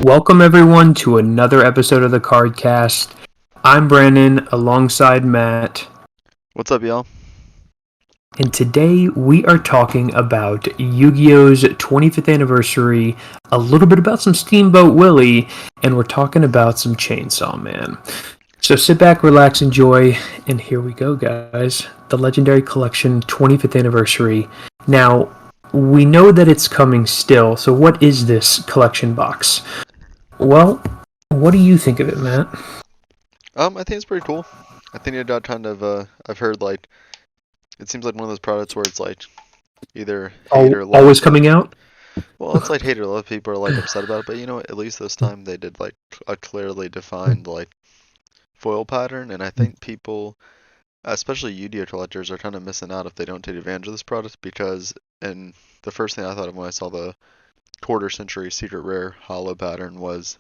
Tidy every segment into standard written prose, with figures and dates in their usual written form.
Welcome everyone to another episode of the Cardcast. I'm Brandon alongside Matt, What's up, y'all? and today we are talking about Yu-Gi-Oh's 25th anniversary, a little bit about some Steamboat Willie, and we're talking about some Chainsaw Man. So sit back, relax, enjoy, and here we go, guys. The Legendary Collection 25th anniversary. Now, we know that it's coming still, so what is this collection box? Well, what do you think of it, Matt? I think it's pretty cool. I think it got kind of, I've heard, like, it seems like one of those products where it's, like, either hate or love. Always coming out? Well, it's like hate or love. People are, like, upset about it, but, you know, at least this time they did, like, a clearly defined, like, foil pattern, and I think people, especially Yu-Gi-Oh collectors, are kind of missing out if they don't take advantage of this product, because, and the first thing I thought of when I saw the quarter-century secret rare holo pattern was,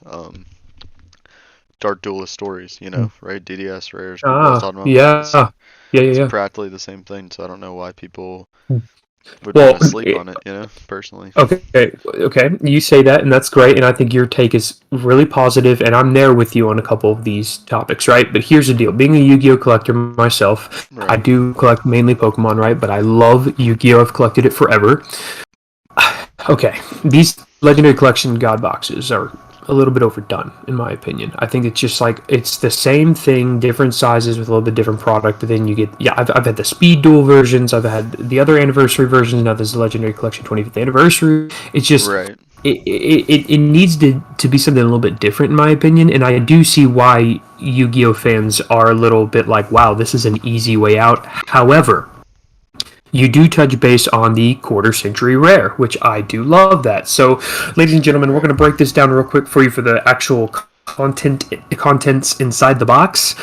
Dark Duelist Stories, you know, right? DDS rares. People always talking about it's practically the same thing, so I don't know why people would want to sleep on it, you know, personally. Okay. You say that, and that's great, and I think your take is really positive, and I'm there with you on a couple of these topics, right? But here's the deal. Being a Yu-Gi-Oh collector myself, right. I do collect mainly Pokemon, right? But I love Yu-Gi-Oh! I've collected it forever. Okay, these Legendary Collection God boxes are a little bit overdone, in my opinion. I think it's just like, it's the same thing, different sizes with a little bit different product, but then you get, I've had the Speed Duel versions, I've had the other anniversary versions, now this is the Legendary Collection 25th anniversary. It's just, right. It needs to be something a little bit different, in my opinion, and I do see why Yu-Gi-Oh fans are a little bit like, wow, this is an easy way out. However, you do touch base on the quarter-century rare, which I do love that. So, ladies and gentlemen, we're going to break this down real quick for you for the actual contents inside the box.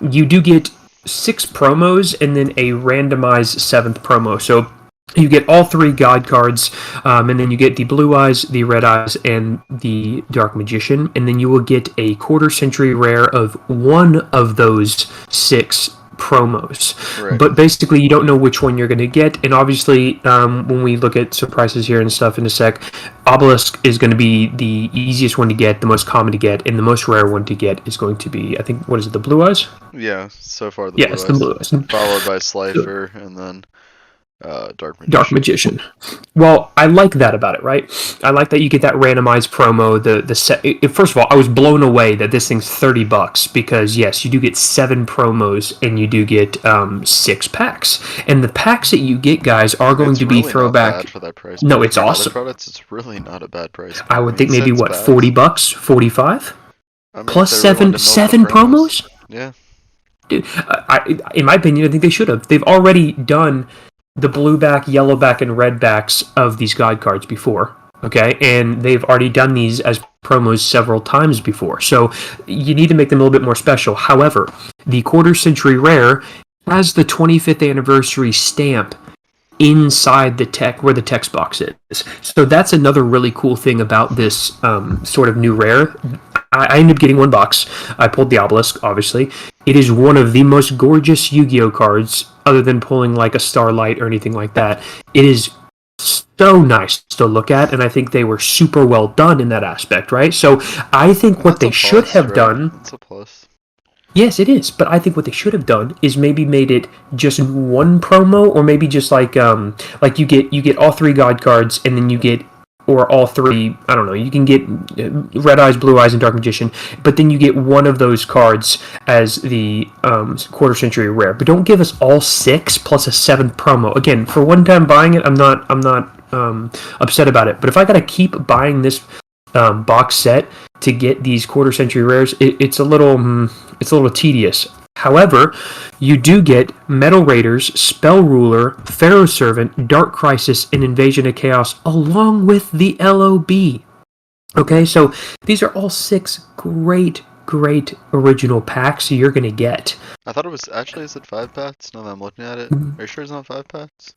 You do get 6 promos and then a randomized 7th promo. So, you get all 3 God cards, and then you get the Blue Eyes, the Red Eyes, and the Dark Magician, and then you will get a quarter-century rare of one of those 6 promos. Right. But basically you don't know which one you're going to get, and obviously when we look at surprises here and stuff in a sec, Obelisk is going to be the easiest one to get, the most common to get, and the most rare one to get is going to be, I think, what is it, the Blue Eyes? Yeah, so far the Blue Eyes. The Blue Eyes. Followed by Slifer, and then Dark Magician. Well, I like that about it, right? I like that you get that randomized promo. First of all, I was blown away that this thing's $30 because yes, you do get 7 promos and you do get 6 packs, and the packs that you get, guys, are going to be really throwback. Not bad for that price. No, it's awesome. Products, it's really not a bad price. I would think maybe what, $40, 45, plus 7 promos. Yeah, dude. In my opinion, I think they should have. They've already done the blue back, yellow back, and red backs of these God cards before, okay? And they've already done these as promos several times before, so you need to make them a little bit more special. However, the quarter-century rare has the 25th anniversary stamp inside the where the text box is. So that's another really cool thing about this sort of new rare. I ended up getting 1 box. I pulled the Obelisk, obviously. It is one of the most gorgeous Yu-Gi-Oh cards, other than pulling like a Starlight or anything like that. It is so nice to look at, and I think they were super well done in that aspect, right? So I think what they should have done... That's a plus. Yes, it is, but I think what they should have done is maybe made it just 1 promo, or maybe just like you get all 3 God cards, and then you get, or all 3, I don't know, you can get Red Eyes, Blue Eyes, and Dark Magician, but then you get one of those cards as the quarter-century rare. But don't give us all 6 plus a 7th promo. Again, for one time buying it, I'm not upset about it. But if I gotta keep buying this box set to get these quarter-century rares, it's a little tedious. However, you do get Metal Raiders, Spell Ruler, Pharaoh Servant, Dark Crisis, and Invasion of Chaos, along with the LOB. Okay, so these are all 6 great original packs you're going to get. I thought it was, actually, is it 5 packs? Now that I'm looking at it. Are you sure it's not 5 packs?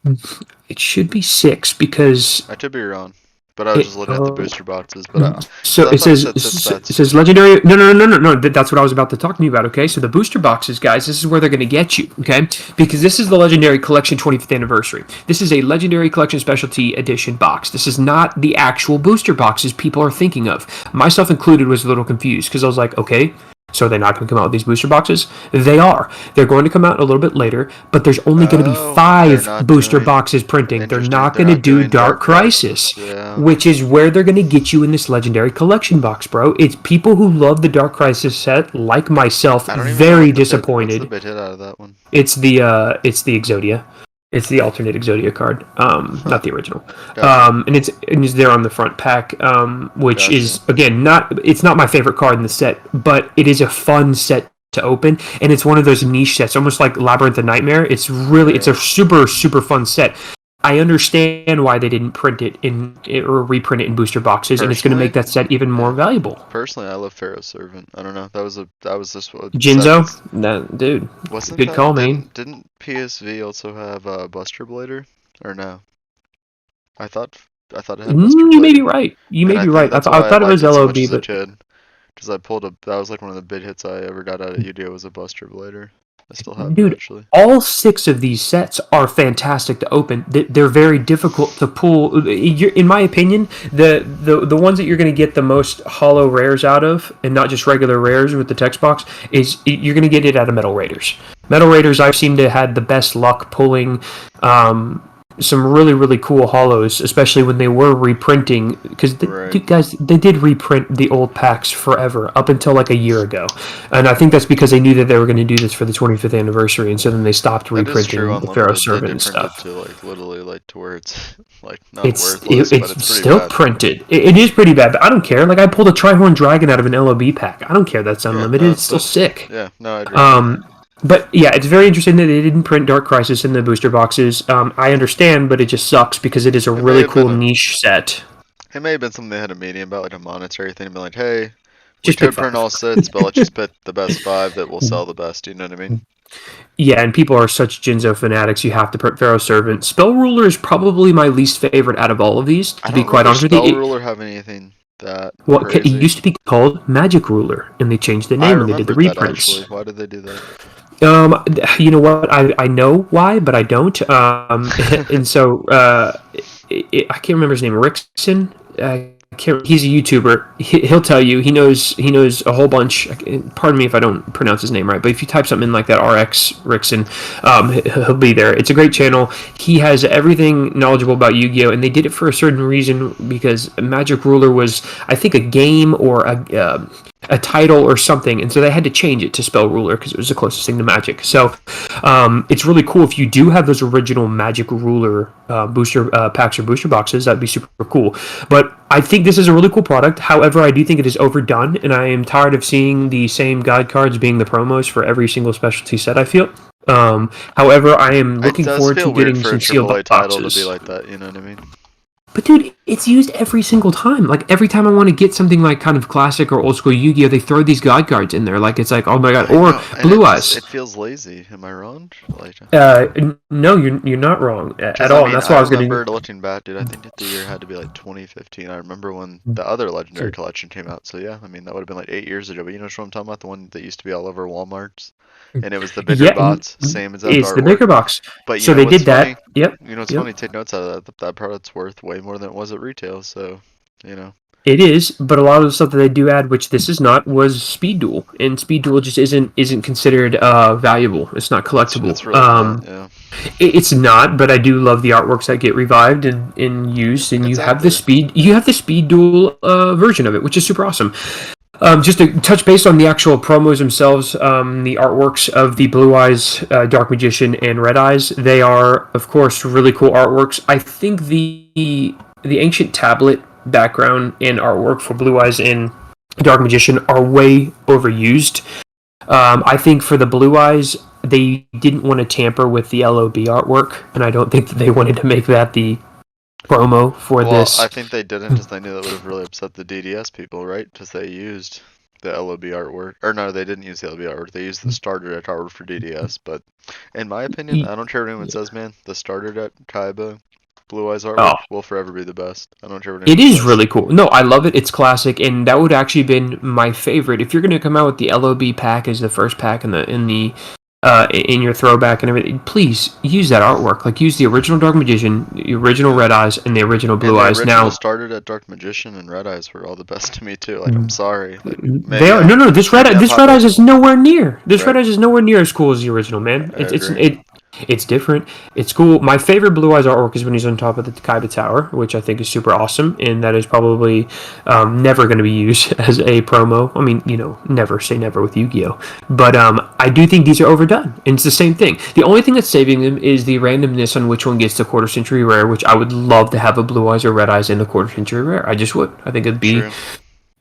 It should be 6, because... I could be wrong. But I was just looking at the booster boxes. But So because I thought it said set stats. it says legendary. No. That's what I was about to talk to you about. Okay, so the booster boxes, guys. This is where they're going to get you. Okay, because this is the Legendary Collection 25th anniversary. This is a Legendary Collection Specialty Edition box. This is not the actual booster boxes people are thinking of. Myself included was a little confused because I was like, okay. So they're not going to come out with these booster boxes? They are. They're going to come out a little bit later, but there's only going to be 5 booster boxes printing. They're not going to do Dark Crisis, which is where they're going to get you in this Legendary Collection box, bro. It's people who love the Dark Crisis set, like myself, very disappointed. What's the big hit out of that one? It's the Exodia. It's the alternate Exodia card, not the original. Gotcha. And it's there on the front pack, which Gotcha. is again it's not my favorite card in the set, but it is a fun set to open, and it's one of those niche sets, almost like Labyrinth of Nightmare. It's really it's a super fun set. I understand why they didn't print it or reprint it in booster boxes, and it's going to make that set even more valuable. Personally, I love Pharaoh's Servant. I don't know. That was this one. Jinzo, dude. Wasn't good call, man. Didn't PSV also have Buster Blader or no? I thought it had Buster Blader. You may be right. I thought it was LOB, but because I pulled that was like one of the big hits I ever got out of Yugioh was a Buster Blader. I still have it, actually. All 6 of these sets are fantastic to open. They're very difficult to pull. In my opinion, the ones that you're going to get the most hollow rares out of, and not just regular rares with the text box, is you're going to get it out of Metal Raiders. Metal Raiders, I've seemed to had the best luck pulling some really cool hollows, especially when they were reprinting, because guys, they did reprint the old packs forever up until like a year ago, and I think that's because they knew that they were going to do this for the 25th anniversary, and so then they stopped reprinting the Pharaoh Servant and stuff. To like literally like to where it's like not it's worthless, it's but it's still bad. Printed. It is pretty bad, but I don't care. Like I pulled a Trihorn Dragon out of an LOB pack. I don't care. That's unlimited. It's still sick. Yeah, no, I agree. But yeah, it's very interesting that they didn't print Dark Crisis in the booster boxes. I understand, but it just sucks because it is a really cool niche set. It may have been something they had a meeting about, like a monetary thing, and be like, hey, we could print all sets, but let's just pick the best 5 that will sell the best, you know what I mean? Yeah, and people are such Jinzo fanatics, you have to print Pharaoh Servant. Spell Ruler is probably my least favorite out of all of these, to be quite honest with you. Does Spell Ruler have anything that it used to be called Magic Ruler, and they changed the name when they did the reprints. Why did they do that? You know what? I know why, but I don't. And so I can't remember his name. Rickson. He's a YouTuber. He'll tell you. He knows a whole bunch. Pardon me if I don't pronounce his name right, but if you type something in like that, RX Rickson, he'll be there. It's a great channel. He has everything knowledgeable about Yu-Gi-Oh, and they did it for a certain reason because Magic Ruler was, I think, a game or a title or something, and so they had to change it to Spell Ruler because it was the closest thing to Magic. So it's really cool if you do have those original Magic Ruler booster packs or booster boxes. That'd be super cool. But I think this is a really cool product. However, I do think it is overdone, and I am tired of seeing the same guide cards being the promos for every single specialty set, I feel. However, I am looking forward to getting some sealed boxes. Title to be like that, you know what I mean? But dude, it's used every single time. Like every time I want to get something like kind of classic or old school Yu-Gi-Oh, they throw these guide cards in there. Like it's like, oh my god, or Blue Eyes. It feels lazy. Am I wrong? No, you're not wrong at all. That's why I was going to. I remember looking back, dude. I think the year had to be like 2015. I remember when the other Legendary Collection came out. So yeah, I mean that would have been like 8 years ago. But you know what I'm talking about? The one that used to be all over Walmart's, and it was the bigger box, same as that. It's the bigger box. But so they did that. Yep. You know what's funny? Take notes out of that. That product's worth way more than it was at retail. So, you know. It is, but a lot of the stuff that they do add, which this is not, was Speed Duel, and Speed Duel just isn't considered valuable. It's not collectible. It's really not, yeah. It's not, but I do love the artworks that get revived and used, and you have the Speed Duel version of it, which is super awesome. Just to touch base on the actual promos themselves, the artworks of the Blue Eyes, Dark Magician, and Red Eyes, they are, of course, really cool artworks. I think the Ancient Tablet background and artwork for Blue Eyes and Dark Magician are way overused. I think for the Blue Eyes, they didn't want to tamper with the LOB artwork, and I don't think that they wanted to make that the promo for this. I think they didn't because they knew that would have really upset the DDS people, right? Because they used the LOB artwork. Or no, they didn't use the LOB artwork. They used the starter deck artwork for DDS. But in my opinion, I don't care what anyone says, man. The starter deck Kaiba Blue Eyes Oh, artwork will forever be the best. I don't care what it anyone is says. really cool. No, I love it. It's classic, and that would actually been my favorite. If you're going to come out with the LOB pack as the first pack in your throwback and everything, please use that artwork. Like use the original Dark Magician, the original Yeah. Red Eyes, and the original And Blue the Eyes. original Now, started at Dark Magician, and Red Eyes were all the best to me too. Like, I'm sorry. Like, they are no. maybe I'm This Red Eyes is hyperbole. nowhere near. This Right. Red Eyes is nowhere near as cool as the original, man. I agree. It's different. It's cool. My favorite Blue Eyes artwork is when he's on top of the Kaiba Tower, which I think is super awesome, and that is probably never going to be used as a promo. I mean, never say never with Yu-Gi-Oh, but I do think these are overdone, and it's the same thing. The only thing that's saving them is the randomness on which one gets the quarter century rare, which I would love to have a Blue Eyes or Red Eyes in the quarter century rare. I just would. I think it'd be True.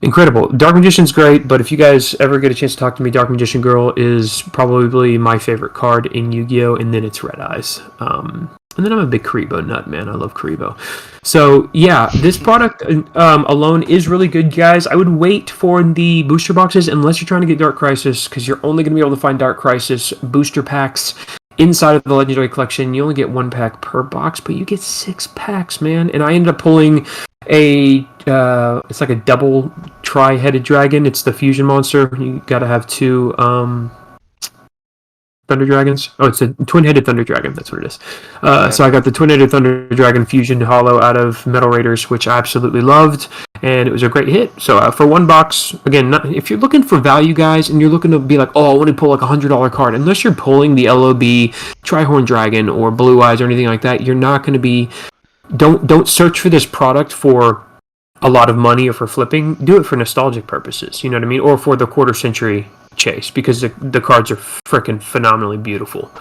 incredible. Dark Magician's great, but if you guys ever get a chance to talk to me, Dark Magician Girl is probably my favorite card in Yu-Gi-Oh, and then it's Red Eyes. And then I'm a big Karibo nut, man. I love Karibo. So, yeah, this product alone is really good, guys. I would wait for the booster boxes unless you're trying to get Dark Crisis, because you're only going to be able to find Dark Crisis booster packs inside of the Legendary Collection. You only get 1 pack per box, but you get 6 packs, man. And I ended up pulling it's like a double tri-headed dragon. It's the fusion monster. You got to have 2 Thunder Dragons. Oh, it's a twin-headed Thunder Dragon. That's what it is. So I got the twin-headed Thunder Dragon fusion holo out of Metal Raiders, which I absolutely loved, and it was a great hit. So for 1 box, again, if you're looking for value, guys, and you're looking to be like, oh, I want to pull like $100 card, unless you're pulling the LOB Trihorn Dragon or Blue Eyes or anything like that, you're not going to be. Don't search for this product for a lot of money or for flipping. Do it for nostalgic purposes. You know what I mean, or for the quarter century chase, because the cards are freaking phenomenally beautiful.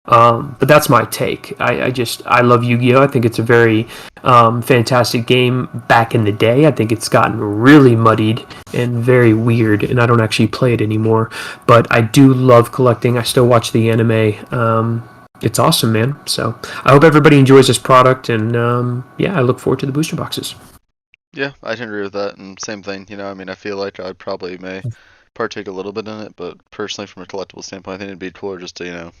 But that's my take. I love Yu-Gi-Oh! I think it's a very fantastic game back in the day. I think it's gotten really muddied and very weird, and I don't actually play it anymore. But I do love collecting. I still watch the anime. It's awesome, man. So I hope everybody enjoys this product, and I look forward to the booster boxes. Yeah, I can agree with that, and same thing. I mean, I feel like I probably may partake a little bit in it, but personally, from a collectible standpoint, I think it'd be cooler just to,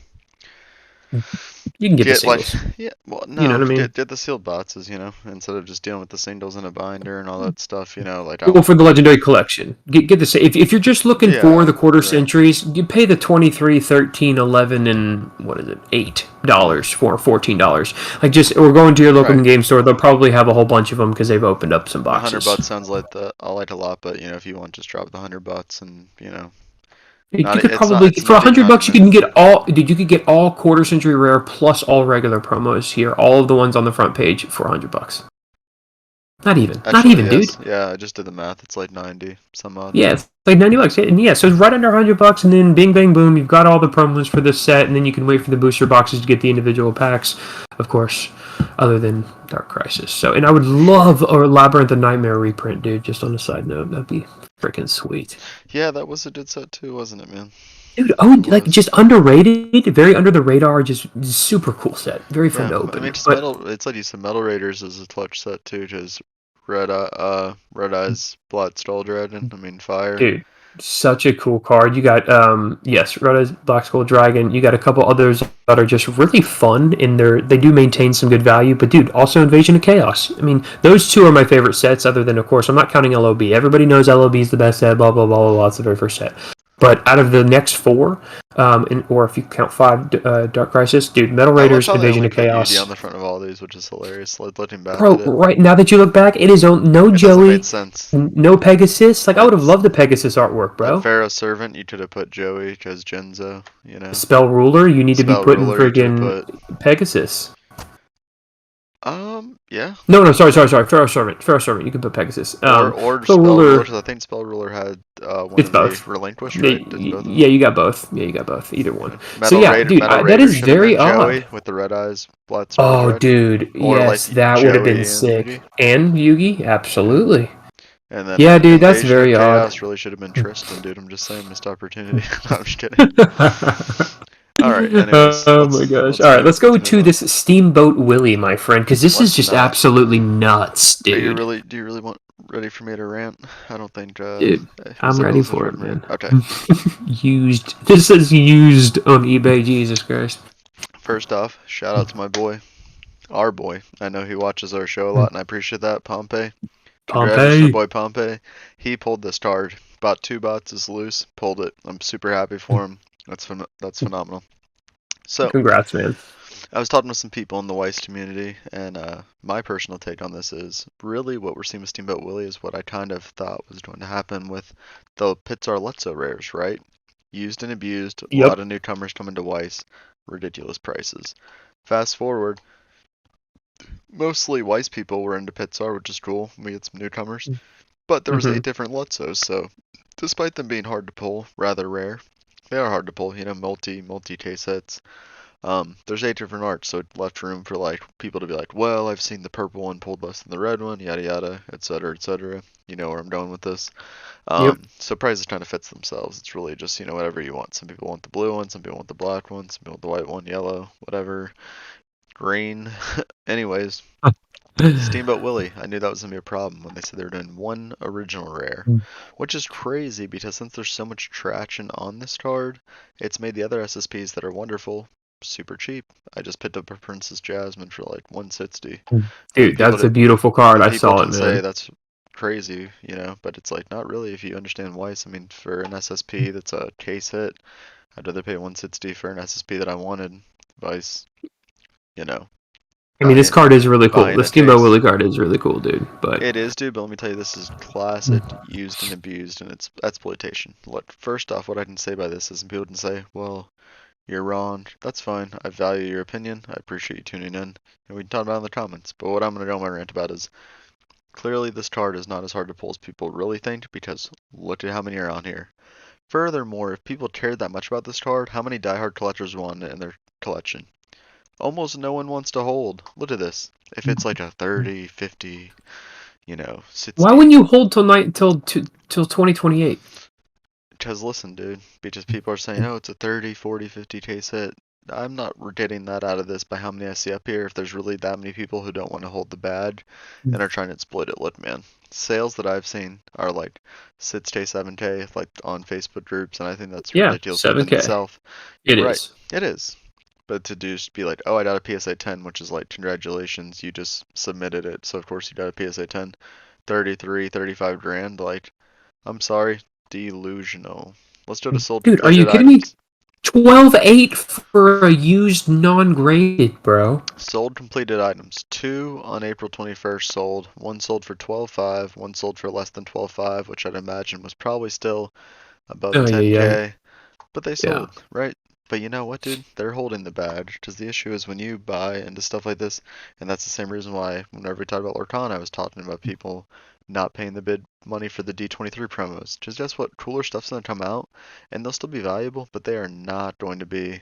You can get the get like, singles. yeah, well, You know no, what I mean? get the sealed boxes, instead of just dealing with the singles in a binder and all that stuff, like Well, for the Legendary Collection, get this. If you're just looking for the quarter right. centuries, you pay the $23, $13, $11, and what is it, $8 for $14. Like we're going to your local Right. game store. They'll probably have a whole bunch of them because they've opened up some boxes. $100 sounds like I like a lot, but if you want, just drop the $100 and You not could it's probably not it's for not a $100 you can condiment. get all. Dude, you could get all quarter century rare plus all regular promos here. All of the ones on the front page for $100. Not even. Actually, Not even, yes. dude. Yeah, I just did the math. It's like 90 some odd. Yeah, it's like $90. And yeah, so it's right under $100, and then bing bang boom, you've got all the promos for this set, and then you can wait for the booster boxes to get the individual packs, of course, other than Dark Crisis. So, and I would love a Labyrinth of Nightmare reprint, dude, just on a side note. That'd be freaking sweet. Yeah, that was a good set too, wasn't it, man? Dude, like just underrated, very under the radar, just super cool set. Very fun to open. I mean, it's like you said, Metal Raiders is a clutch set too, just Red Eyes, Black Skull Dragon. I mean, fire. Dude, such a cool card. You got yes, Red Eyes, Black Skull Dragon. You got a couple others that are just really fun, and they do maintain some good value. But dude, also Invasion of Chaos. I mean, those 2 are my favorite sets. Other than, of course, I'm not counting LOB. Everybody knows LOB is the best set. Blah blah blah blah blah. It's the very first set. But out of the next 4, or if you count 5, Dark Crisis, dude, Metal Raiders, Invasion of Chaos. on the front of all these, which is hilarious. Looking back Bro, at it. right now that you look back, it is no It Joey, make sense. no Pegasus. Like I would have loved the Pegasus artwork, bro. That Pharaoh Servant, you could have put Joey because Genzo, Spell Ruler, you need to be putting friggin' Pegasus. Yeah. No, sorry. Pharaoh Servant. You can put Pegasus. Or Spell Ruler, because I think Spell Ruler had one it's of both. the Relinquish, right? Yeah, you got both. Yeah, you got both. Either one. Metal dude, that is very odd. Joey with the red eyes, Blood dude, or yes, like that would have been Joey sick. And Yugi, absolutely. And then yeah, dude, that's very odd. Chaos really should have been Tristan, dude. I'm just saying, missed opportunity. No, I'm just kidding. All right. Anyways, oh my gosh. All right, let's go to this Steamboat Willie, my friend, because this is just absolutely nuts, dude. Do you really want ready for me to rant? I don't think. Dude, I'm ready for it, man. Okay. Used. This says used on eBay. Jesus Christ. First off, shout out to my boy. Our boy. I know he watches our show a lot, and I appreciate that. Pompey. Congratulations, our Pompey. boy Pompey. He pulled this card. Bought 2 boxes loose, pulled it. I'm super happy for him. That's phenomenal. So, Congrats, man. I was talking with some people in the Weiss community, and my personal take on this is really what we're seeing with Steamboat Willie is what I kind of thought was going to happen with the Pitzar Lutzo rares, right? Used and abused, a lot Yep. of newcomers coming to Weiss, ridiculous prices. Fast forward, mostly Weiss people were into Pitzar, which is cool. We had some newcomers, but there was Mm-hmm. 8 different Lutzos, so despite them being hard to pull, rather rare, they are hard to pull. Multi case hits. There's 8 different arts, so it left room for like people to be like, well, I've seen the purple one pulled less than the red one, yada yada, etc., etc. You know where I'm going with this. Yep. So prices kind of fits themselves. It's really just whatever you want. Some people want the blue one, some people want the black one, some people want the white one, yellow, whatever, green. Anyways, Steamboat Willie, I knew that was gonna be a problem when they said they were doing one original rare, which is crazy because since there's so much traction on this card, it's made the other SSPs that are wonderful super cheap. I just picked up a Princess Jasmine for like 160, Dude, that's a beautiful card. and I people saw it, can say man. that's crazy, but it's like not really if you understand Weiss. I mean, for an SSP that's a case hit, I'd rather pay 160 for an SSP that I wanted. Vice, you know, I mean, this buying card is really cool. buying The a Steamboat case. Willie card is really cool, dude. But It is, dude, but let me tell you, this is classic, used and abused, and it's exploitation. Look, first off, what I can say by this is people can say, well, you're wrong. That's fine. I value your opinion. I appreciate you tuning in, and we can talk about it in the comments. But what I'm going to go on my rant about is clearly this card is not as hard to pull as people really think because look at how many are on here. Furthermore, if people cared that much about this card, how many diehard collectors want it in their collection? Almost no one wants to hold. Look at this. If it's like a 30, 50, why 60. wouldn't you hold till 2028? Because listen, dude, because people are saying, oh, it's a 30, 40, 50 case hit. I'm not getting that out of this by how many I see up here. If there's really that many people who don't want to hold the badge and are trying to exploit it, look, man. Sales that I've seen are like 6K, 7K, like on Facebook groups, and I think that's Yeah, ridiculous within 7K. itself. It Right, is. it is. But to just be like, oh, I got a PSA 10, which is like, congratulations, you just submitted it, so of course you got a PSA 10, 33, 35 grand, like, I'm sorry, delusional. Let's go to sold Dude, are you completed kidding me? items. 12.8 for a used non-graded, bro. Sold completed items. 2 on April 21st sold. One sold for 12.5. One sold for less than 12.5, which I'd imagine was probably still above Oh yeah, yeah, 10K. But they yeah. sold, right? But you know what, dude? They're holding the badge. Because the issue is when you buy into stuff like this, and that's the same reason why whenever we talked about Lorcana, I was talking about people not paying the bid money for the D23 promos. Just guess what? Cooler stuff's going to come out, and they'll still be valuable, but they are not going to be,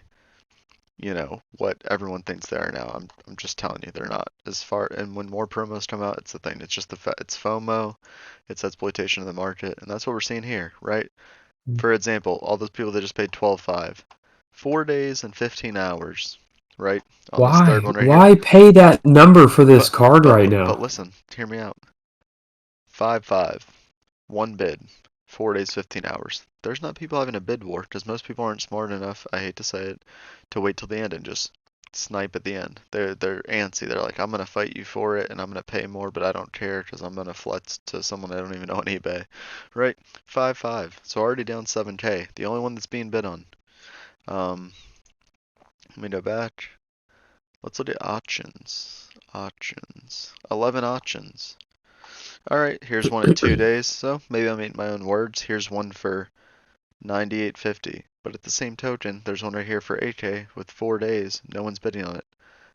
what everyone thinks they are now. I'm just telling you, they're not. And when more promos come out, it's the thing. It's just it's FOMO, it's exploitation of the market, and that's what we're seeing here, right? For example, all those people that just paid 12.5, 4 days and 15 hours, right? On this third Why? one right here. Why pay that number for this But card but right but now? listen, hear me out. 5.5, one bid, 4 days, 15 hours. There's not people having a bid war because most people aren't smart enough. I hate to say it, to wait till the end and just snipe at the end. They're antsy. They're like, I'm gonna fight you for it and I'm gonna pay more, but I don't care because I'm gonna flex to someone I don't even know on eBay, right? 5.5. So already down 7K. The only one that's being bid on. Um, Let me go back. Let's look at auctions. Auctions. 11 auctions. Alright, here's one at 2 days, so maybe I'm eating my own words. Here's one for 98.50. But at the same token, there's one right here for 8K with 4 days. No one's bidding on it.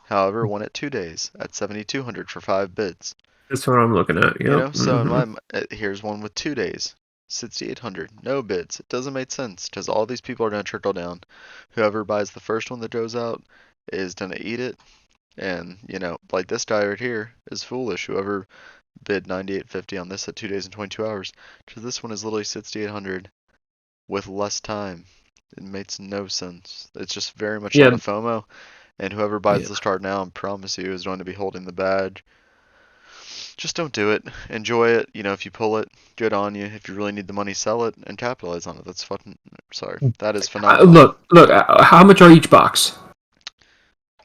However, one at 2 days at 7,200 for 5 bids. That's what I'm looking at. Yep. So in Mm-hmm. here's one with 2 days. 6,800. No bids. It doesn't make sense because all these people are going to trickle down. Whoever buys the first one that goes out is going to eat it. And, like this guy right here is foolish. Whoever bid 98.50 on this at 2 days and 22 hours. Because this one is literally 6,800 with less time. It makes no sense. It's just very much a lot Yeah. of FOMO. And whoever buys Yeah. this card now, I promise you, is going to be holding the badge. Just don't do it. Enjoy it. If you pull it, good on you. If you really need the money, sell it and capitalize on it. That's fucking. Sorry. That is phenomenal. Look. How much are each box?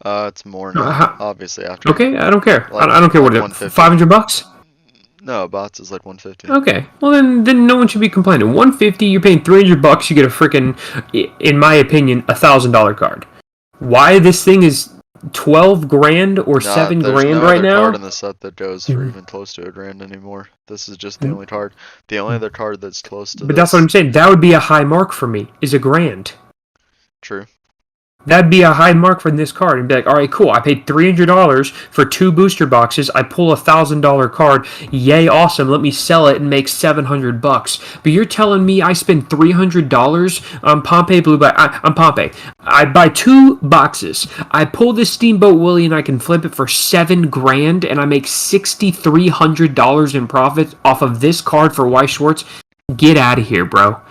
It's more now. Obviously, after Okay, I don't care. like I don't care like what it. 150. $500. No, bots is like 150. Okay, well then no one should be complaining. 150, you're paying $300, you get a freaking, in my opinion, $1,000 card. Why this thing is 12 grand or Nah, 7 there's grand no right other card now? in the set that goes for even close to $1,000 anymore. This is just the only card. The only other card that's close to But that's what this. I'm saying. That would be a high mark for me. Is a grand. True. That'd be a high mark for this card, and be like, all right, cool. I paid $300 for 2 booster boxes. I pull $1,000 card. Yay, awesome! Let me sell it and make $700. But you're telling me I spend $300 on Pompeii Blue on Pompeii. I buy 2 boxes. I pull this Steamboat Willie and I can flip it for 7 grand, and I make $6,300 in profit off of this card for Weiss Schwarz. Get out of here, bro.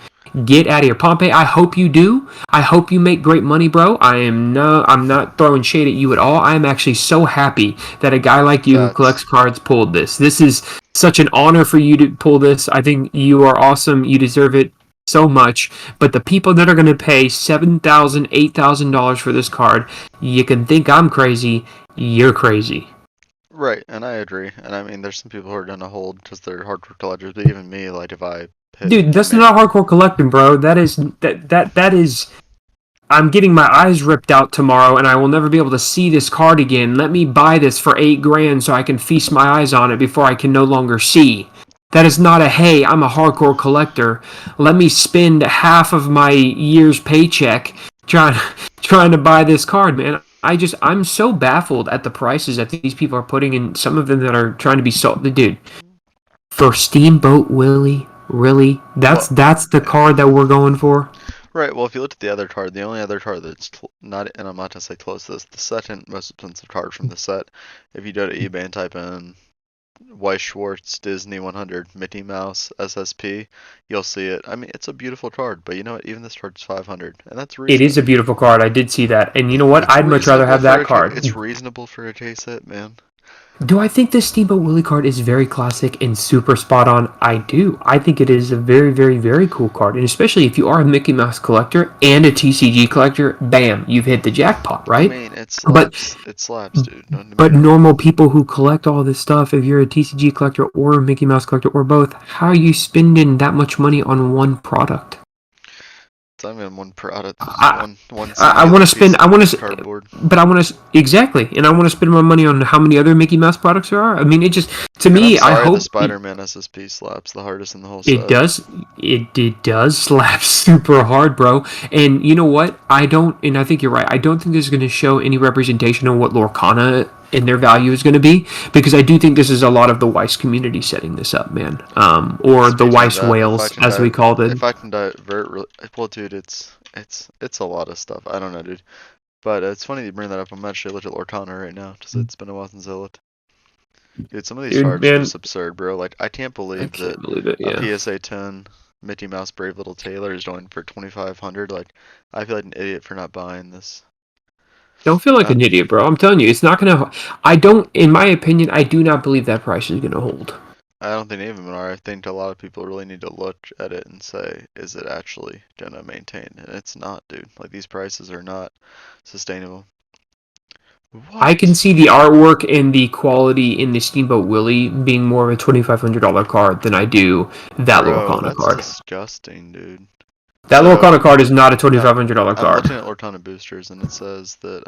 Get out of here, Pompey. I hope you do. I hope you make great money, bro. I'm not throwing shade at you at all. I'm actually so happy that a guy like you who collects cards pulled this. This is such an honor for you to pull this. I think you are awesome. You deserve it so much. But the people that are going to pay $7,000, $8,000 for this card, you can think I'm crazy. You're crazy. Right, and I agree. And I mean, there's some people who are gonna hold because they're hardcore collectors. But even me, like if I hit, Dude, that's not hardcore collecting, bro. That is. I'm getting my eyes ripped out tomorrow, and I will never be able to see this card again. Let me buy this for 8 grand so I can feast my eyes on it before I can no longer see. That is not a hey, I'm a hardcore collector. Let me spend half of my year's paycheck trying to buy this card, man. I'm so baffled at the prices that these people are putting in. Some of them that are trying to be sold. Dude, for Steamboat Willie, really? That's the card that we're going for? Right, well, if you look at the other card, the only other card that's not, and I'm not going to say close to this, the second most expensive card from the set, if you go to eBay and type in Weiss Schwarz Disney 100 Mickey Mouse SSP, you'll see it. I mean, it's a beautiful card, but you know what? Even this card's 500, and that's reasonable. It is a beautiful card. I did see that. And you know what? I'd much rather have that card. It's reasonable for a J set, man. Do I think this Steamboat Willie card is very classic and super spot on? I do. I think it is a very, very, very cool card. And especially if you are a Mickey Mouse collector and a TCG collector, bam, you've hit the jackpot, right? I mean, it slaps, dude. But normal people who collect all this stuff, if you're a TCG collector or a Mickey Mouse collector or both, how are you spending that much money on one product? It's not even one product. I want to spend. But I want to exactly, and I want to spend my money on how many other Mickey Mouse products there are. I mean, it just to me, I hope the Spider-Man SSP slaps the hardest in the whole set. It does. It does slap super hard, bro. And you know what? I think you're right. I don't think this is going to show any representation of what Lorcana and their value is going to be, because I do think this is a lot of the Weiss community setting this up, man. Or the Weiss whales, as we called it. If I can divert really, well, dude, it's a lot of stuff. I don't know, dude. But it's funny you bring that up. I'm actually looking at Lorcana right now, because it's been a while since I looked. Dude, some of these cards are just absurd, bro. Like, I can't believe a PSA 10 Mickey Mouse Brave Little Tailor is going for 2,500. Like, I feel like an idiot for not buying this. Don't feel like an idiot, bro. I'm telling you, it's not gonna. In my opinion, I do not believe that price is gonna hold. I don't think any of them are. I think a lot of people really need to look at it and say, is it actually gonna maintain? And it's not, dude. Like, these prices are not sustainable. What? I can see the artwork and the quality in the Steamboat Willie being more of a $2,500 card than I do that Lorcana card. That's disgusting, dude. That Lorcana card is not a $2,500 card. I'm looking at Lorcana boosters, and it says that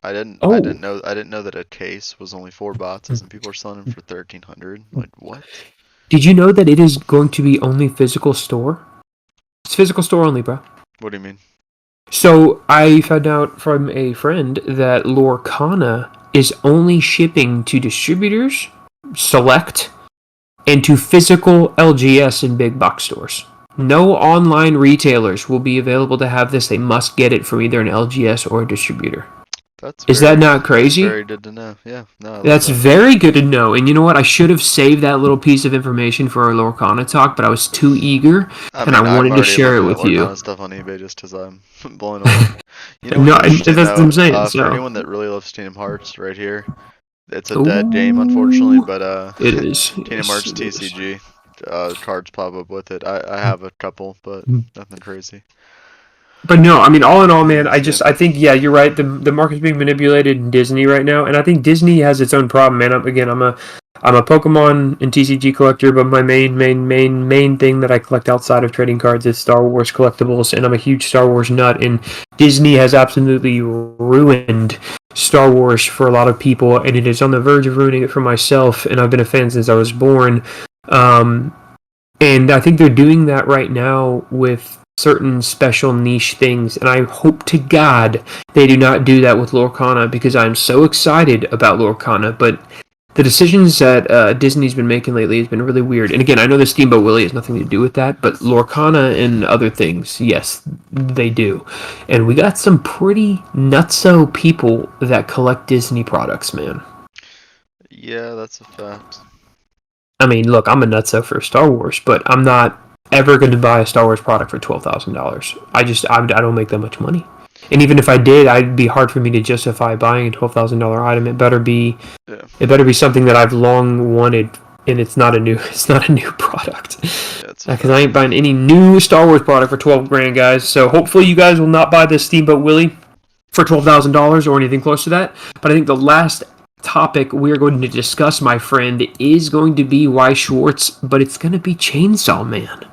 I didn't know that a case was only 4 boxes, and people are selling them for 1,300. Like, what? Did you know that it is going to be only physical store? It's physical store only, bro. What do you mean? So I found out from a friend that Lorcana is only shipping to distributors, select, and to physical LGS and big box stores. No online retailers will be available to have this. They must get it from either an LGS or a distributor. Is that not crazy? That's very good to know. Yeah, no. That's very good to know. And you know what? I should have saved that little piece of information for our Lorcana talk, but I was too eager, and I wanted to share it with you. Lorcana stuff on eBay just because I'm blown away. You know, no, that's what I'm saying. For anyone that really loves Kingdom Hearts, right here, it's a dead game, unfortunately, but it is. Kingdom Hearts TCG cards pop up with it. I have a couple, but nothing crazy. But no, I mean, all in all, man, Yeah. I think, yeah, you're right. The market's being manipulated in Disney right now, and I think Disney has its own problem, man. I'm a Pokemon and TCG collector, but my main thing that I collect outside of trading cards is Star Wars collectibles, and I'm a huge Star Wars nut. And Disney has absolutely ruined Star Wars for a lot of people, and it is on the verge of ruining it for myself. And I've been a fan since I was born. Um, and I think they're doing that right now with certain special niche things. And I hope to God they do not do that with Lorcana, because I'm so excited about Lorcana. But the decisions that Disney's been making lately has been really weird. And again, I know the Steamboat Willie has nothing to do with that, but Lorcana and other things, yes, they do. And we got some pretty nutso people that collect Disney products, man. Yeah, that's a fact. I mean, look, I'm a nutso for Star Wars, but I'm not ever going to buy a Star Wars product for $12,000. I don't make that much money. And even if I did, it'd be hard for me to justify buying a $12,000 item. Yeah. It better be something that I've long wanted, and it's not a new product. Yeah, it's a Because fact. I ain't buying any new Star Wars product for 12 grand, guys. So hopefully you guys will not buy this Steamboat Willie for $12,000 or anything close to that. But I think the last topic we're going to discuss, my friend, is going to be Weiss Schwarz, but it's going to be Chainsaw Man.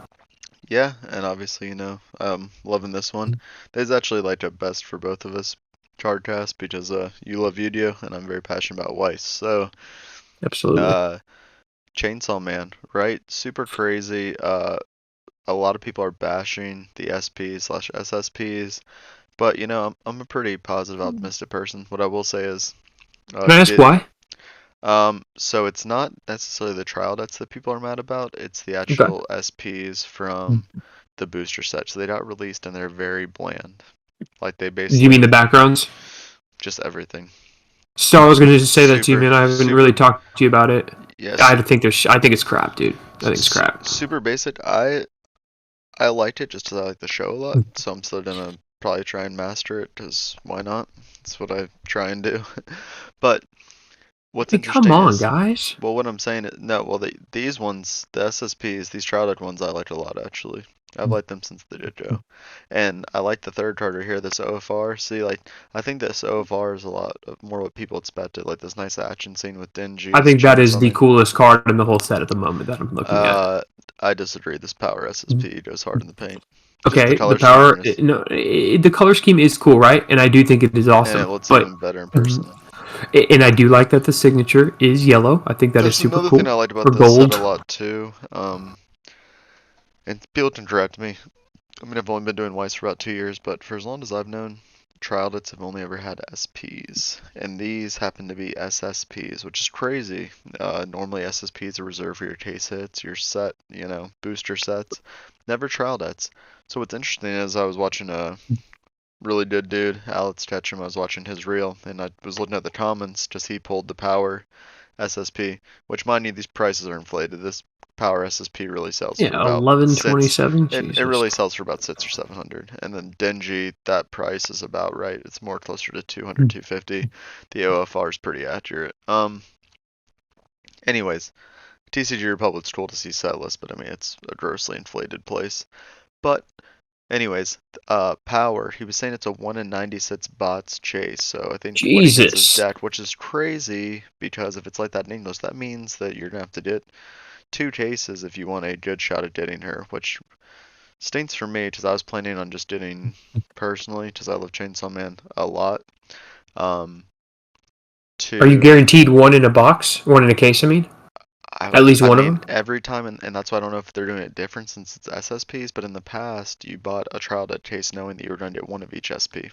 Yeah, and obviously, loving this one. This is actually like a best for both of us, Cardcast, because you love Yugioh and I'm very passionate about Weiss. So, Absolutely. uh, Chainsaw Man, right? Super crazy. A lot of people are bashing the SP/SSPs, but I'm a pretty positive, optimistic person. What I will say is, Can I ask did why? so it's not necessarily the trial decks that people are mad about. It's the Okay. actual SPs from the booster set. So they got released and they're very bland. Like they You mean basically the backgrounds? just everything. So I was going to say that to you, Super, man. I haven't really super, talked to you about it. yes, I think it's crap, dude. I think it's crap. super basic. I liked it just 'cause I like the show a lot. So I'm still gonna probably try and master it 'cause why not? That's what I try and do. But what's Hey, come interesting on, is, guys. well, what I'm saying is, no, well, these ones, the SSPs, these Shrouded ones, I liked a lot actually. I've liked them since the Yugioh. And I like the third charter here, this OFR. See, like, I think this OFR is a lot more what people expected. Like this nice action scene with Denji I as think that is Chainsaw the Man. coolest card in the whole set at the moment that I'm looking at. Uh, I disagree. This Power SSP goes hard in the paint. Just the Okay, the color scheme power. is, No, the color scheme is cool, right? And I do think it is and it awesome. looks But even better in person. and I do like that the signature is yellow. I think that is That's super another thing cool. I liked about For this set a gold, lot too. And people can correct me. I mean, I've only been doing Weiss for about 2 years, but for as long as I've known, Trialdits have only ever had SPs, and these happen to be SSPs, which is crazy. Normally SSPs are reserved for your case hits, your set, booster sets, never Trialdits. So what's interesting is I was watching a really good dude, Alex Ketchum. I was watching his reel, and I was looking at the comments, just he pulled the power SSP, which mind you, these prices are inflated. This power SSP really sells for yeah, about 1127. it Jesus. really sells for about 600 or 700. And then Denji, that price is about right. It's more closer to 200, 250. The OFR is pretty accurate. Anyways, TCG Republic's cool to see set list, but I mean it's a grossly inflated place. But anyways, power. He was saying it's a 1 in 96 bots chase. So I think what he does is Jesus. deck, which is crazy because if it's like that in English, that means that you're gonna have to get 2 chases if you want a good shot at getting her, which stinks for me because I was planning on just getting personally because I love Chainsaw Man a lot. Um, Are you to guaranteed one in a box? One in a case, I mean? At least I one of mean them? every time, and that's why I don't know if they're doing it different since it's SSPs. But in the past, you bought a trial dead case knowing that you were going to get one of each SP,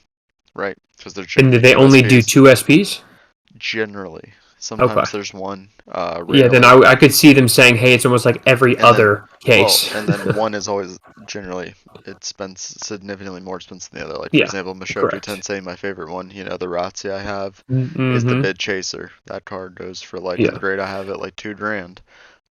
right? Because there's And did generally they two only do SPs. two SPs? Generally, Okay. sometimes there's one. Yeah, then Rarely. I could see them saying, hey, it's almost like every And then, other case. and then one is always generally it spends significantly more expensive than the other. Like for Yeah, example, Mushoku correct. Tensei, my favorite one, the Ratsi I have is the Mm-hmm. Bid Chaser. That card goes for like in the Yeah. grade I have it like 2 grand.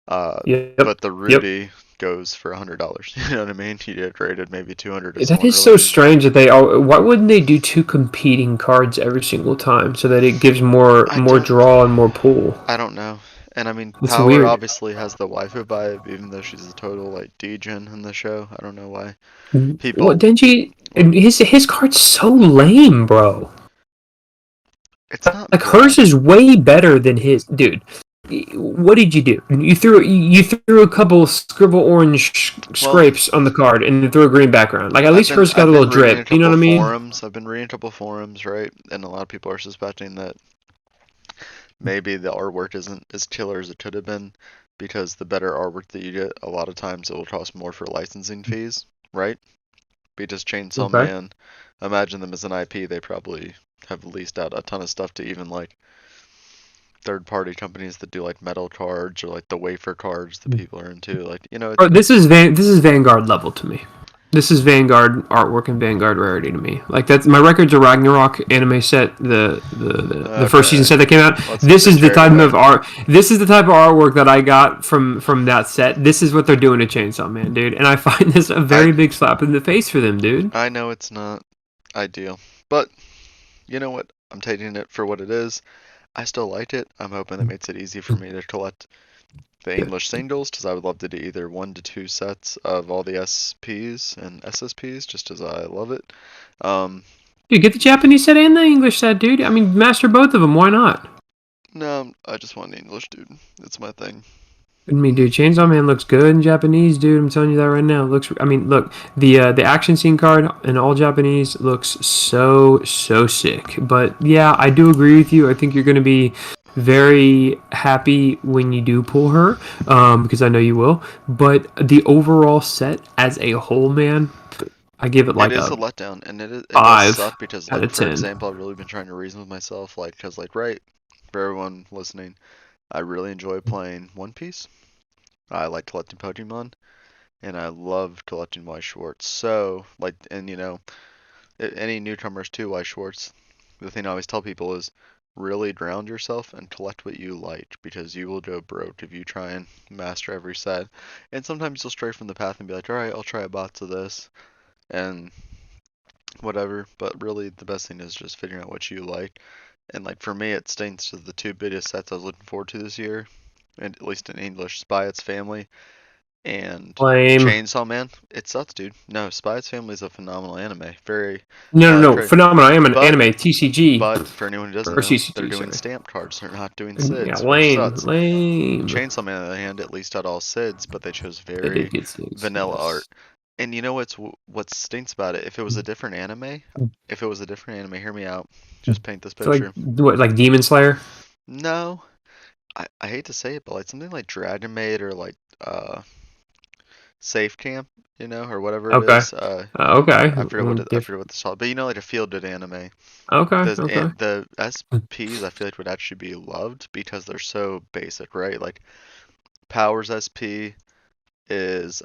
Uh, Yep. but the Yep. Ruby goes for $100. You know what I mean? You get graded maybe 200 if That someone is really so needs it. strange that they all. Why wouldn't they do two competing cards every single time so that it gives more I more don't draw and more pull? I don't know. And I mean, It's Power weird. obviously has the waifu vibe, even though she's a total like degen in the show. I don't know why What people. Denji? What? His card's so lame, bro. It's not Like hers bad. is way better than his, dude. What did you do? You threw a couple scribble orange Well, scrapes on the card and then threw a green background. Like at I've least been hers got I've a little been reading a drip. You know couple what I mean? forums. I've been reading a couple forums, right? And a lot of people are suspecting that maybe the artwork isn't as killer as it could have been because the better artwork that you get, a lot of times it will cost more for licensing fees, right? Because Chainsaw Okay. Man, imagine them as an IP, they probably have leased out a ton of stuff to even like third party companies that do like metal cards or like the wafer cards that people are into. Like, Bro, this is Vanguard level to me. This is Vanguard artwork and Vanguard rarity to me. Like that's my records are Ragnarok anime set, the first season okay, set that came out. let's not This get is the carried type away. of art. This is the type of artwork that I got from that set. This is what they're doing to Chainsaw Man, dude. And I find this a I very big slap in the face for them, dude. I know it's not ideal, but you know what? I'm taking it for what it is. I still liked it. I'm hoping that makes it easy for me to collect the English singles because I would love to do either 1 to 2 sets of all the SPs and SSPs just as I love it. Um, Dude, get the Japanese set and the English set, dude. I mean, master both of them. Why not? no, I just want the English, dude. It's my thing. I mean, dude, Chainsaw Man looks good in Japanese, dude. I'm telling you that right now. I mean, look, the action scene card in all Japanese looks so sick. But yeah, I do agree with you. I think you're going to be very happy when you do pull her, because I know you will. But the overall set as a whole, man, I give it It like is a a letdown, and it does five suck because, out like, of for 10. example, I've really been trying to reason with myself, like, because, like, right, for everyone listening, I really enjoy playing One Piece. I like collecting Pokemon, and I love collecting Weiss Schwarz. So, like, and any newcomers to Weiss Schwarz, the thing I always tell people is really ground yourself and collect what you like because you will go broke if you try and master every set. And sometimes you'll stray from the path and be like, all right, I'll try a bots of this and whatever. But really, the best thing is just figuring out what you like. And like for me, it stinks to the two biggest sets I was looking forward to this year, and at least in English, Spy Its Family and Lame. Chainsaw Man. It sucks, dude. No, Spy Its Family is a phenomenal anime. Very No. crazy. Phenomenal. I am an But anime TCG but for anyone who doesn't or know, they're CCG. doing Sorry. stamp cards. They're not doing Yeah, SIDS, which lame, sucks. lame. Chainsaw Man, on the other hand, at least had all SIDS, but they chose They did very get six. vanilla art. Yes. And you know what stinks about it? If it was a different anime, hear me out. Just paint this So like picture. what, like Demon Slayer? No, I hate to say it, but like something like Dragon Maid or like Safe Camp, or whatever it Okay. is. Okay. I forget what it's called, but like a feel good anime. Okay. Okay. The SPs I feel like would actually be loved because they're so basic, right? Like Powers SP is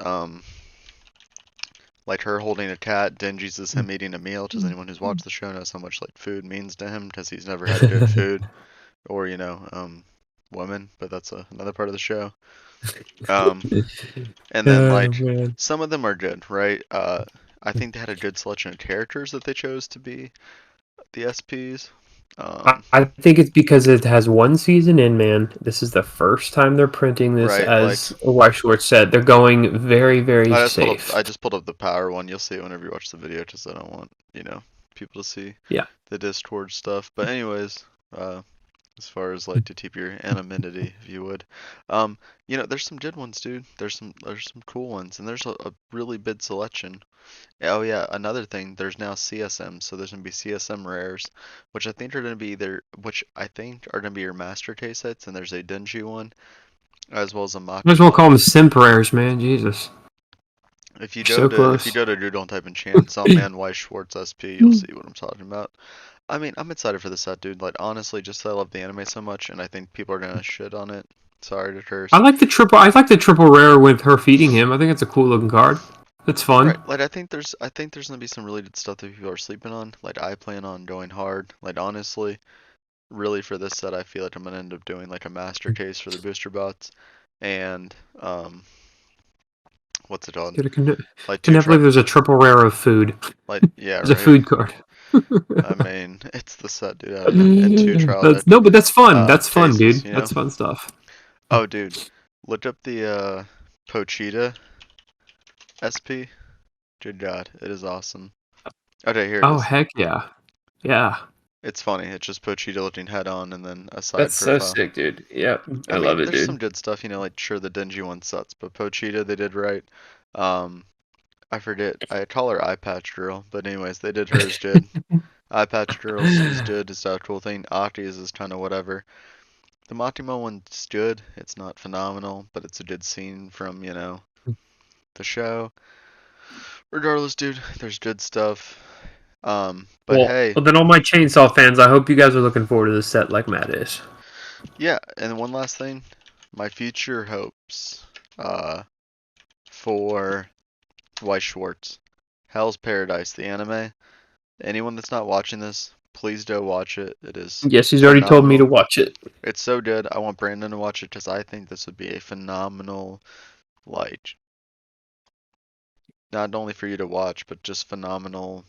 like her holding a cat. Denji's is him eating a meal. Because anyone who's watched the show knows how much like food means to him because he's never had good food or woman. But that's another part of the show. Um, and then Oh like man. some of them are good, right? I think they had a good selection of characters that they chose to be the SPs. Um, I think it's because it has one season in, man. This is the first time they're printing this, right, like as Weiss Schwarz said. They're going very safe. I just pulled up the power one. You'll see it whenever you watch the video, because I don't want people to see Yeah. the Discord stuff. But anyways, as far as like to keep your anonymity, if you would, there's some good ones, dude. There's some cool ones, and there's a really big selection. Oh yeah, another thing, there's now CSM, so there's gonna be CSM rares, which I think are gonna be your master case sets, and there's a Denji one, as well as a Might as Maki well call one. them simp rares, man. Jesus. So If you close. go to Google and type in Chainsaw Man Weiss Schwarz SP, you'll see what I'm talking about. I mean, I'm excited for the set, dude. Like honestly, just 'cause I love the anime so much, and I think people are gonna shit on it. Sorry to curse. I like the triple rare with her feeding him. I think it's a cool looking card. It's Right, fun. like I think there's gonna be some really good stuff that people are sleeping on. Like I plan on going hard. Like honestly, really for this set, I feel like I'm gonna end up doing like a master case for the booster bots, and what's it called? Dude, Like two cannot try, believe there's a triple rare of food. like yeah, There's a right. food card. I mean, it's the set, dude, and two trial deck But that's fun. That's fun, cases, dude. That's fun stuff. Oh, dude, look up the Pochita SP. Good God, it is awesome. Okay, here it Oh is. heck yeah, yeah. It's funny. It's just Pochita looking head on and then a side That's so profile. sick, dude. Yep, I I mean, love it, there's some dude. good stuff, like sure the dingy one sucks, but Pochita they did right. Um, I forget. I call her Eye Patch Girl, but anyways, they did hers good. Eye Patch Girls is good. Is that a cool thing? Aki's is kind of whatever. The Matimo one's good. It's not phenomenal, but it's a good scene from the show. Regardless, dude, there's good stuff. But hey, Well, then all my chainsaw fans, I hope you guys are looking forward to the set like Matt is. yeah. And one last thing, my future hopes, for Weiss Schwarz. Hell's Paradise, the anime. Anyone that's not watching this, please go watch it. It is Yes, he's already told me to phenomenal. watch it. It's so good. I want Brandon to watch it because I think this would be a phenomenal, like, not only for you to watch, but just phenomenal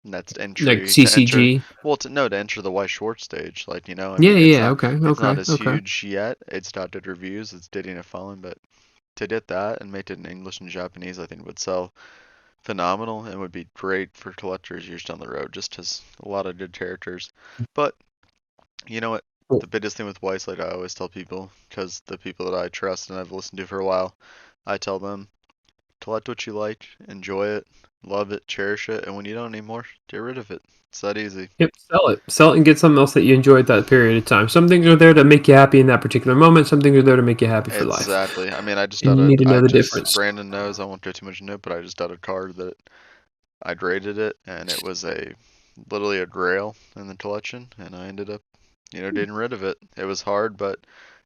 next Like entry to enter. CCG. Well, to no, to enter the Weiss Schwarz stage. Like, I Yeah, mean, yeah, yeah. Okay, it's not okay, as okay. huge yet. It's got good reviews. It's getting a following, but to get that and make it in English and Japanese, I think would sell phenomenal and would be great for collectors years down the road, just as a lot of good characters. But you know what? Cool. The biggest thing with Weiss, like I always tell people, because the people that I trust and I've listened to for a while, I tell them collect what you like, enjoy it, love it, cherish it, and when you don't anymore, get rid of it. It's that easy. Yep, sell it, and get something else that you enjoy at that period of time. Some things are there to make you happy in that particular moment. Some things are there to make you happy for life, Exactly. I mean, and you need to know the difference. Brandon knows I won't go too much into it, but I just got a card that I graded it, and it was literally a grail in the collection, and I ended up, getting rid of it. It was hard, but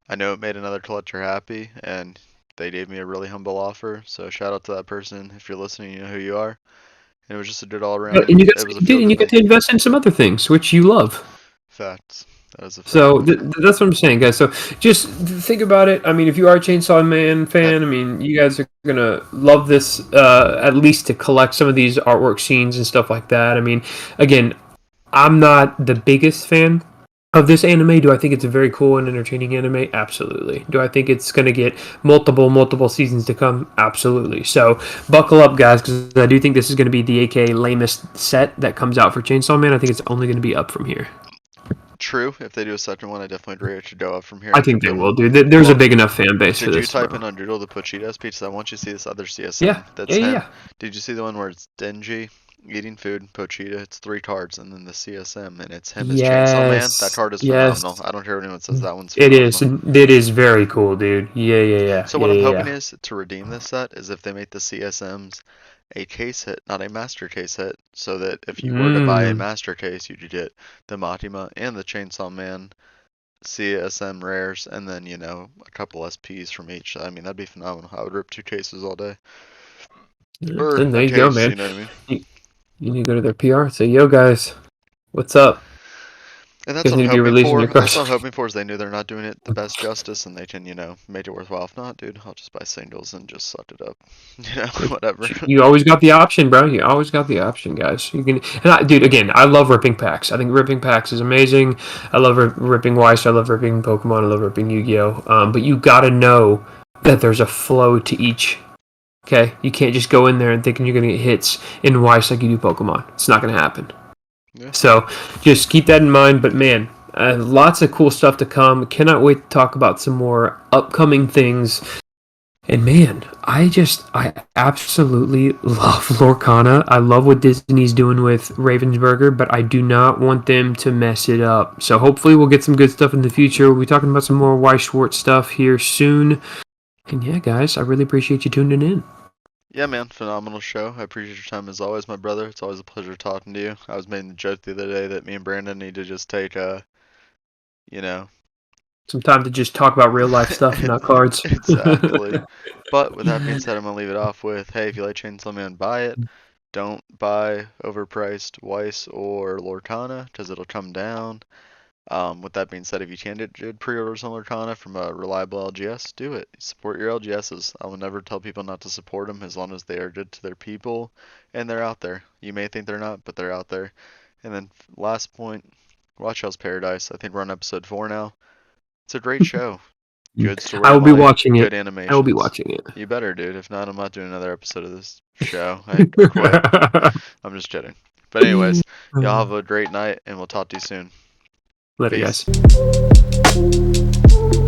I know it made another collector happy, and they gave me a really humble offer. So shout out to that person. If you're listening, you know who you are. And it was just a good all But, around. and you got It was a to, feel and good you get thing. to invest in some other things which you love. Facts. That is a So fact. that's what I'm saying, guys. So just think about it. I mean, if you are a Chainsaw Man Have fan, I mean, you guys are gonna love this. At least to collect some of these artwork scenes and stuff like that. I mean, again, I'm not the biggest fan of this anime. Do I think it's a very cool and entertaining anime? Absolutely. Do I think it's going to get multiple seasons to come? Absolutely. So buckle up, guys, because I do think this is going to be the AKA lamest set that comes out for Chainsaw Man. I think it's only going to be up from here. true. If they do a second one, I definitely agree. It should go up from I here. think they will, dude. There's a Well, big enough fan base for did you this type in now. on Doodle the Pochitas pizza? I want you to see this other Yeah, CSM. yeah, That's yeah, him. yeah. Did you see the one where it's Denji eating food, Pochita? It's three cards, and then the CSM, and it's him as Chainsaw Man. That Yes, card is phenomenal. yes. I don't care what anyone says that one's It is. phenomenal. It is very cool, dude. Yeah, yeah, yeah, So yeah, what I'm yeah, hoping yeah. is to redeem this set is if they make the CSMs a case hit, not a master case hit, so that if you were to buy a Mm. master case, you could get the Matima and the Chainsaw Man CSM rares, and then a couple SPs from each. I mean, that'd be phenomenal. I would rip two cases all day, or Then there a you go, case. man. You know what I mean? You, you need to go to their PR. Say, yo, guys, what's up? And You that's guys what need I'm to be hoping releasing for. your That's cars. what I'm hoping for is they knew they're not doing it the best justice, and they can, make it worthwhile. If not, dude, I'll just buy singles and just suck it up. Whatever. You always got the option, bro. You always got the option, guys. You can, dude. Again, I love ripping packs. I think ripping packs is amazing. I love ripping Weiss. I love ripping Pokemon. I love ripping Yu-Gi-Oh. But you gotta know that there's a flow to each. Okay, you can't just go in there and thinking you're gonna get hits in Weiss like you do Pokemon. It's not gonna happen. Yeah. So just keep that in mind. But man, lots of cool stuff to come. Cannot wait to talk about some more upcoming things. And man, I absolutely love Lorcana. I love what Disney's doing with Ravensburger, but I do not want them to mess it up. So hopefully we'll get some good stuff in the future. We'll be talking about some more Weiss Schwarz stuff here soon. And yeah, guys, I really appreciate you tuning in. Yeah, man, phenomenal show. I appreciate your time as always, my brother. It's always a pleasure talking to you. I was making the joke the other day that me and Brandon need to just take you know, Some time to just talk about real life stuff, not cards. exactly. But with that being said, I'm gonna leave it off with, hey, if you like Chainsaw Man, buy it. Don't buy overpriced Weiss or Lorcana because it'll come down. With that being said, if you can get good pre-orders on Lorcana from a reliable LGS, do it. Support your LGSs. I will never tell people not to support them as long as they are good to their people and they're out there. You may think they're not, but they're out there. And then last point, watch Hell's Paradise. I think we're on episode 4 now. It's a great show. good I will be storyline, watching good it. I will be animations. watching it. You better, dude. If not, I'm not doing another episode of this show. I quit. I'm just kidding. But anyways, y'all have a great night, and we'll talk to you soon. Later, Peace. guys.